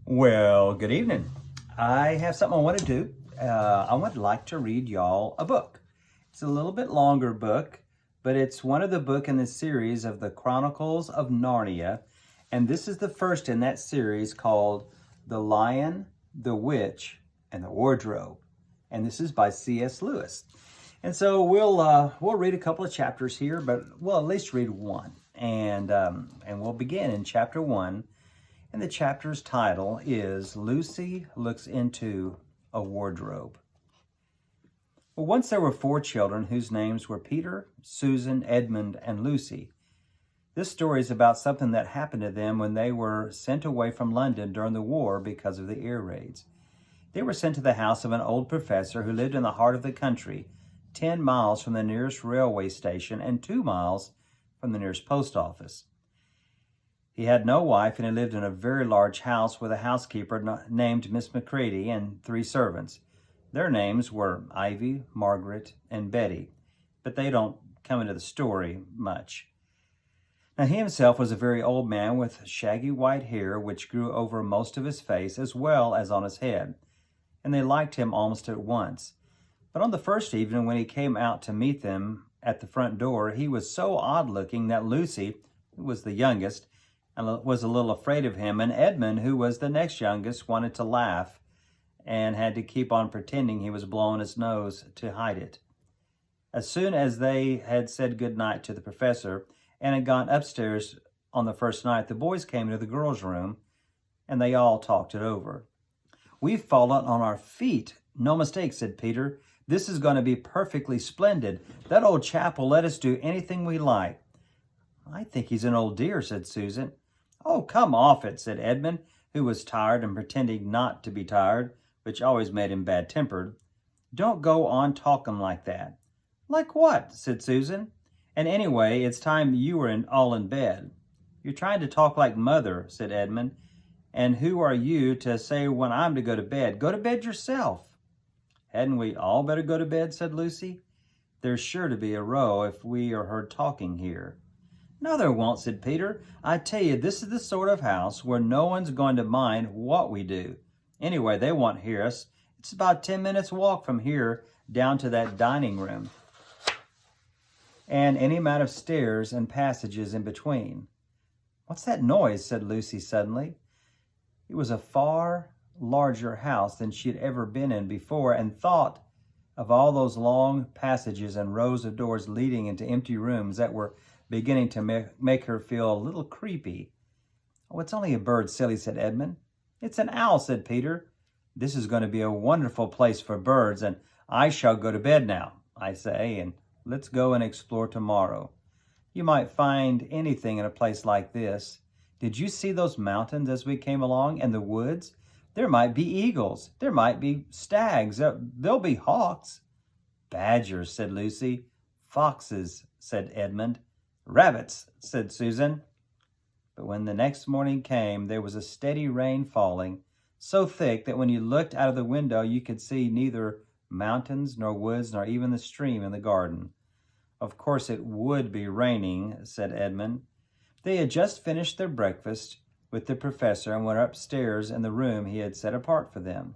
Well, good evening. I have something I want to do. I would like to read y'all a book. It's a little bit longer book, but it's one of the book in the series of the Chronicles of Narnia, and this is the first in that series called The Lion, the Witch, and the Wardrobe, and this is by C.S. Lewis. And so we'll read a couple of chapters here, but we'll at least read one, and we'll begin in chapter 1. And the chapter's title is Lucy Looks into a Wardrobe. Well, once there were 4 children whose names were Peter, Susan, Edmund, and Lucy. This story is about something that happened to them when they were sent away from London during the war because of the air raids. They were sent to the house of an old professor who lived in the heart of the country, 10 miles from the nearest railway station and 2 miles from the nearest post office. He had no wife, and he lived in a very large house with a housekeeper named Miss Macready and 3 servants. Their names were Ivy, Margaret, and Betty, but they don't come into the story much. Now, he himself was a very old man with shaggy white hair, which grew over most of his face as well as on his head, and they liked him almost at once. But on the first evening when he came out to meet them at the front door, he was so odd-looking that Lucy, who was the youngest, was a little afraid of him, and Edmund, who was the next youngest, wanted to laugh and had to keep on pretending he was blowing his nose to hide it. As soon as they had said good night to the professor and had gone upstairs on the first night, the boys came into the girls' room, and they all talked it over. "We've fallen on our feet. No mistake," said Peter. "This is going to be perfectly splendid. That old chap will let us do anything we like." "I think he's an old dear," said Susan. "Oh, come off it," said Edmund, who was tired and pretending not to be tired, which always made him bad-tempered. "Don't go on talking like that." "Like what?" said Susan. "And anyway, it's time you were all in bed." "You're trying to talk like Mother," said Edmund. "And who are you to say when I'm to go to bed? Go to bed yourself." "Hadn't we all better go to bed?" said Lucy. "There's sure to be a row if we are heard talking here." "No, there won't," said Peter. "I tell you, this is the sort of house where no one's going to mind what we do. Anyway, they won't hear us. It's about 10 minutes' walk from here down to that dining room, and any amount of stairs and passages in between." "What's that noise?" said Lucy suddenly. It was a far larger house than she had ever been in before, and thought of all those long passages and rows of doors leading into empty rooms that were beginning to make her feel a little creepy. "Oh, it's only a bird, silly," said Edmund. "It's an owl," said Peter. "This is going to be a wonderful place for birds, and I shall go to bed now, I say, and let's go and explore tomorrow. You might find anything in a place like this. Did you see those mountains as we came along, and the woods? There might be eagles. There might be stags. There'll be hawks." "Badgers," said Lucy. "Foxes," said Edmund. "Rabbits," said Susan. But when the next morning came, there was a steady rain falling, so thick that when you looked out of the window, you could see neither mountains nor woods nor even the stream in the garden. "Of course it would be raining," said Edmund. They had just finished their breakfast with the professor and went upstairs in the room he had set apart for them.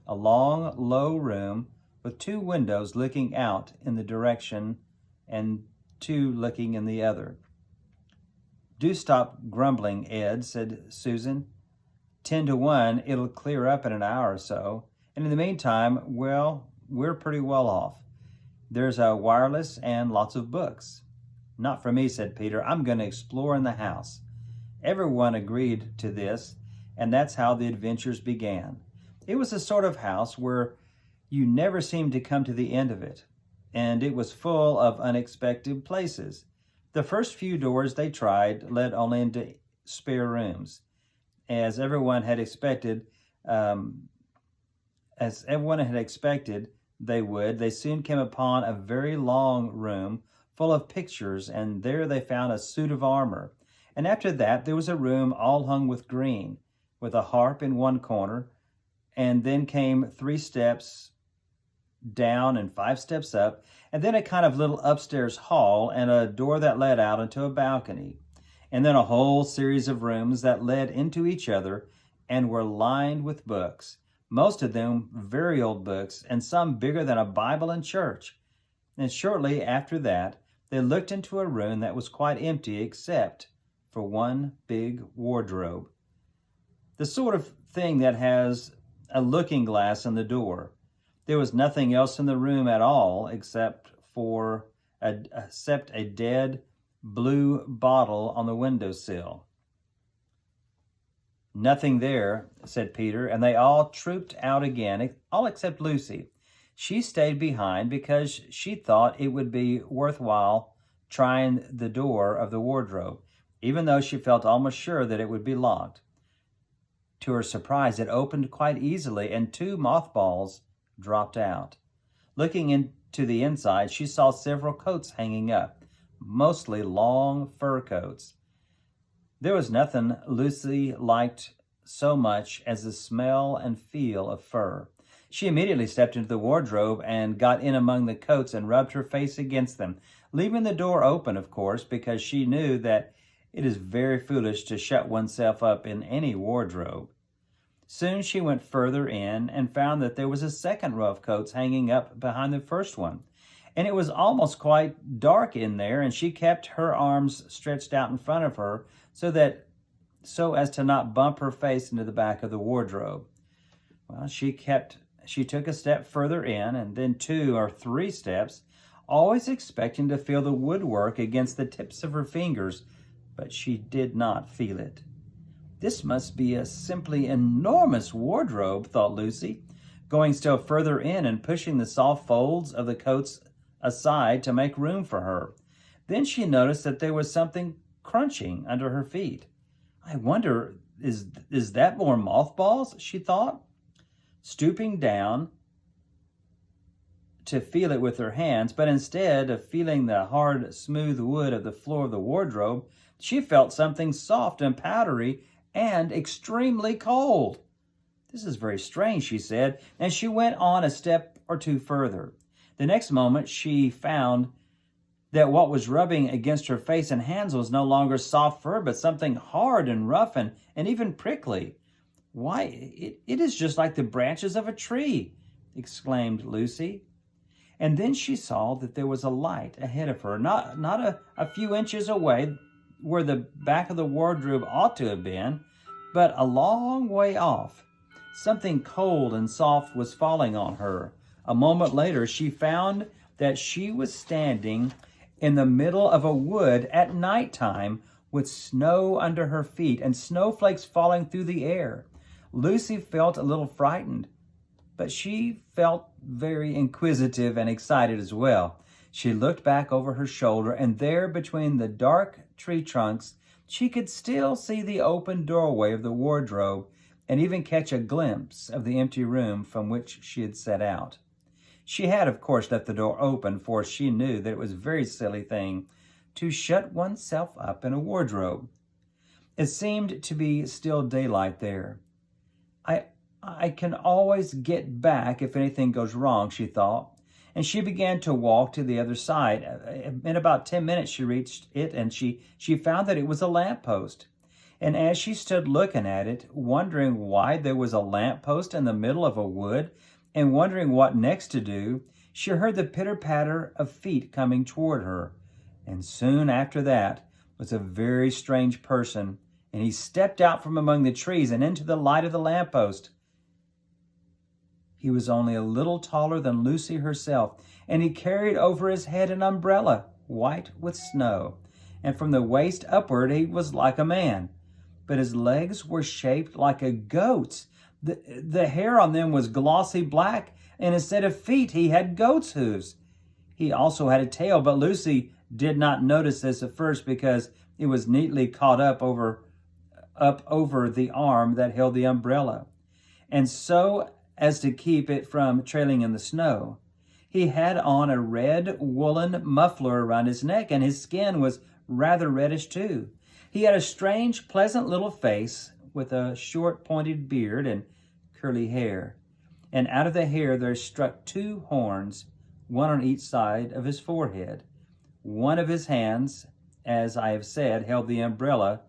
A long, low room with 2 windows looking out in the direction and 2 looking in the other. "Do stop grumbling, Ed," said Susan. 10 to 1, it'll clear up in an hour or so. And in the meantime, well, we're pretty well off. There's a wireless and lots of books." "Not for me," said Peter. "I'm going to explore in the house." Everyone agreed to this, and that's how the adventures began. It was a sort of house where you never seemed to come to the end of it, and it was full of unexpected places. The first few doors they tried led only into spare rooms. As everyone had expected they would, they soon came upon a very long room full of pictures, and there they found a suit of armor. And after that, there was a room all hung with green, with a harp in one corner, and then came 3 steps down and 5 steps up, and then a kind of little upstairs hall and a door that led out into a balcony, and then a whole series of rooms that led into each other, and were lined with books, most of them very old books, and some bigger than a Bible in church. And shortly after that, they looked into a room that was quite empty except for one big wardrobe. The sort of thing that has a looking glass in the door. There was nothing else in the room at all except a dead blue bottle on the windowsill. "Nothing there," said Peter, and they all trooped out again, all except Lucy. She stayed behind because she thought it would be worthwhile trying the door of the wardrobe, even though she felt almost sure that it would be locked. To her surprise, it opened quite easily, and 2 mothballs dropped out. Looking into the inside, she saw several coats hanging up, mostly long fur coats. There was nothing Lucy liked so much as the smell and feel of fur. She immediately stepped into the wardrobe and got in among the coats and rubbed her face against them, leaving the door open, of course, because she knew that it is very foolish to shut oneself up in any wardrobe. Soon she went further in and found that there was a second row of coats hanging up behind the first one. And it was almost quite dark in there, and she kept her arms stretched out in front of her so as to not bump her face into the back of the wardrobe. Well, she took a step further in, and then 2 or 3 steps, always expecting to feel the woodwork against the tips of her fingers, but she did not feel it. This must be a simply enormous wardrobe, thought Lucy, going still further in and pushing the soft folds of the coats aside to make room for her. Then she noticed that there was something crunching under her feet. "I wonder, is that more mothballs?" she thought. Stooping down to feel it with her hands, but instead of feeling the hard, smooth wood of the floor of the wardrobe, she felt something soft and powdery and extremely cold. "This is very strange," she said, and she went on a step or 2 further. The next moment she found that what was rubbing against her face and hands was no longer soft fur, but something hard and rough and even prickly. "Why, it is just like the branches of a tree," exclaimed Lucy. And then she saw that there was a light ahead of her, not a few inches away where the back of the wardrobe ought to have been, but a long way off. Something cold and soft was falling on her. A moment later, she found that she was standing in the middle of a wood at nighttime with snow under her feet and snowflakes falling through the air. Lucy felt a little frightened, but she felt very inquisitive and excited as well. She looked back over her shoulder, and there between the dark tree trunks, she could still see the open doorway of the wardrobe and even catch a glimpse of the empty room from which she had set out. She had, of course, left the door open, for she knew that it was a very silly thing to shut oneself up in a wardrobe. It seemed to be still daylight there. I can always get back if anything goes wrong, she thought, and she began to walk to the other side. In about 10 minutes she reached it, and she found that it was a lamppost. And as she stood looking at it, wondering why there was a lamppost in the middle of a wood, and wondering what next to do, she heard the pitter-patter of feet coming toward her. And soon after that was a very strange person, and he stepped out from among the trees and into the light of the lamppost. He was only a little taller than Lucy herself, and he carried over his head an umbrella, white with snow. And from the waist upward he was like a man, but his legs were shaped like a goat's. The hair on them was glossy black, and instead of feet he had goat's hooves. He also had a tail, but Lucy did not notice this at first because it was neatly caught up over the arm that held the umbrella, and so as to keep it from trailing in the snow. He had on a red woolen muffler around his neck, and his skin was rather reddish too. He had a strange, pleasant little face with a short pointed beard and curly hair, and out of the hair there stuck 2 horns, one on each side of his forehead. One of his hands, as I have said, held the umbrella,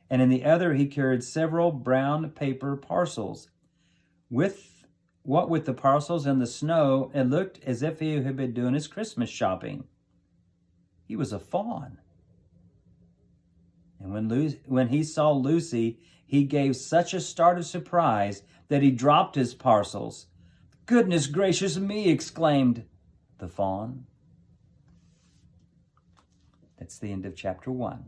and in the other he carried several brown paper parcels. With the parcels and the snow, it looked as if he had been doing his Christmas shopping. He was a fawn. And when he saw Lucy, he gave such a start of surprise that he dropped his parcels. "Goodness gracious me!" exclaimed the fawn. That's the end of chapter 1.